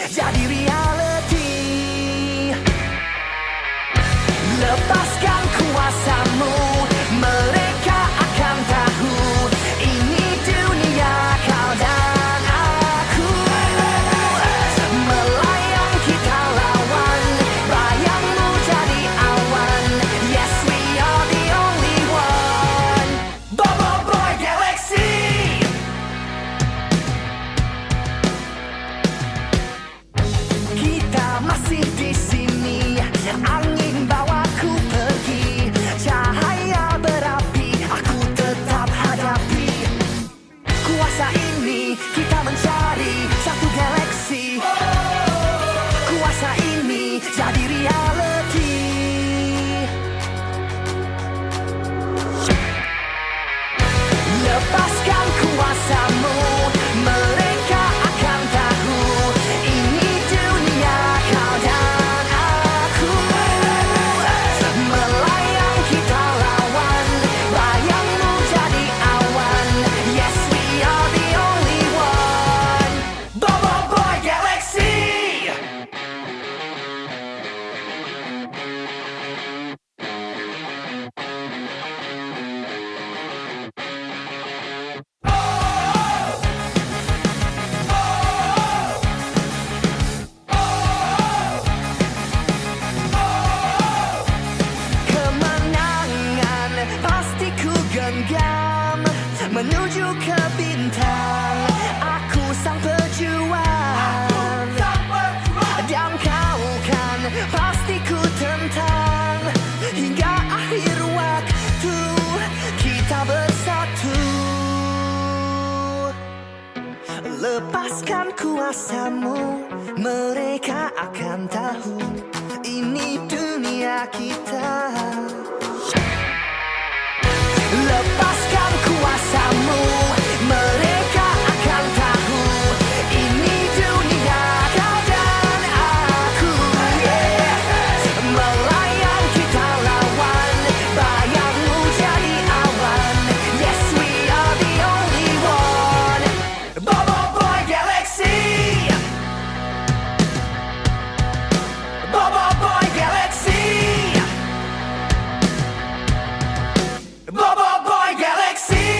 jadi reality. Lepaskan kuasamu, mereka akan tahu ini dunia kau dan aku. Melayang kita lawan, bayangmu jadi awan. Yes, we are the only one. Boboiboy Galaxy. Kita masih di sini, angin bawaku pergi, cahaya berapi, aku tetap hadapi. Kuasa ini kita mencari satu galaksi. Kuasa ini jadi reality. Lepaskan kuasamu, mereka akan tahu ini dunia kau dan aku. Melayang kita lawan, bayangmu jadi awan. Yes, we are the only one. Boboiboy Galaxy. Kemenangan pasti ku genggam, menuju ke bintang. Aku sang pejuang, dan kau kan pasti ku tentang. Hingga akhir waktu kita bersatu. Lepaskan kuasamu, mereka akan tahu ini dunia kita. Lepaskan kuasamu, mereka akan tahu ini dunia kau dan aku. Melayang kita lawan, bayangmu jadi awan. Yes, we are the only one. Boboiboy Galaxy. Boboiboy Galaxy. Boboiboy Galaxy.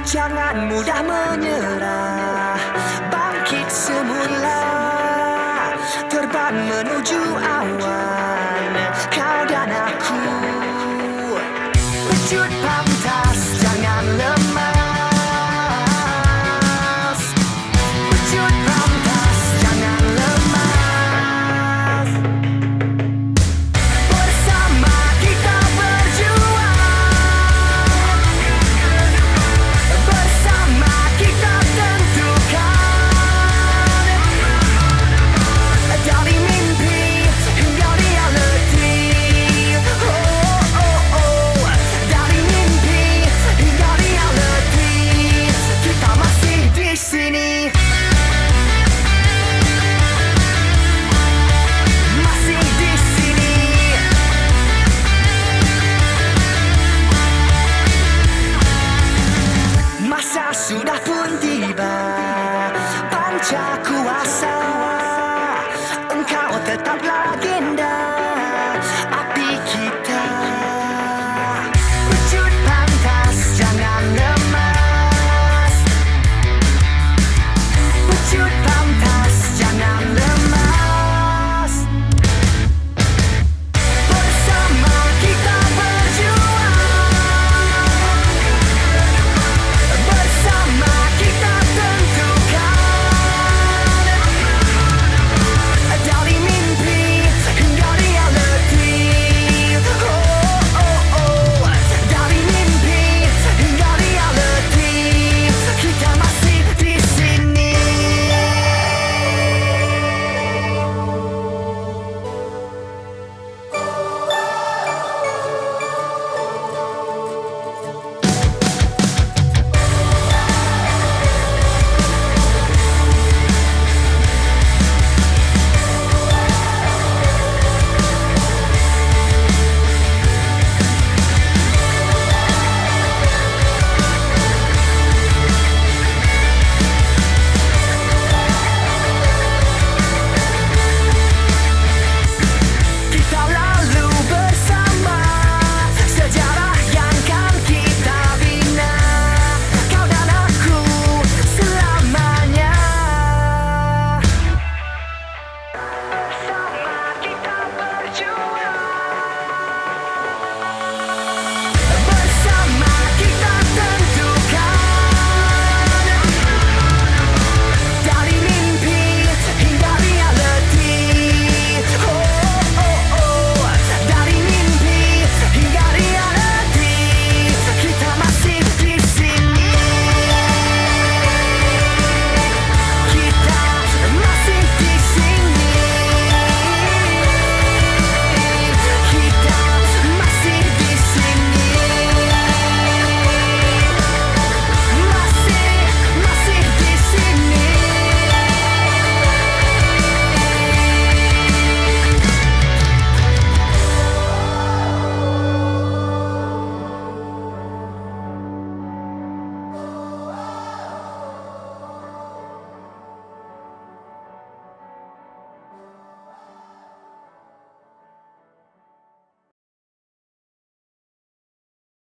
Jangan mudah menyerah, bangkit semula, terbang menuju awan, kau dan aku. Wujud pantas, jangan lemas. Wujud pantas, jangan lemas. Bersama kita berjuang, bersama kita tentukan. Dari mimpi hingga reality. Oh, oh, oh. Dari mimpi hingga reality. Kita masih di sini. Masih di sini. Masa sudah pun tiba, panca kuasa, engkau tetap legenda.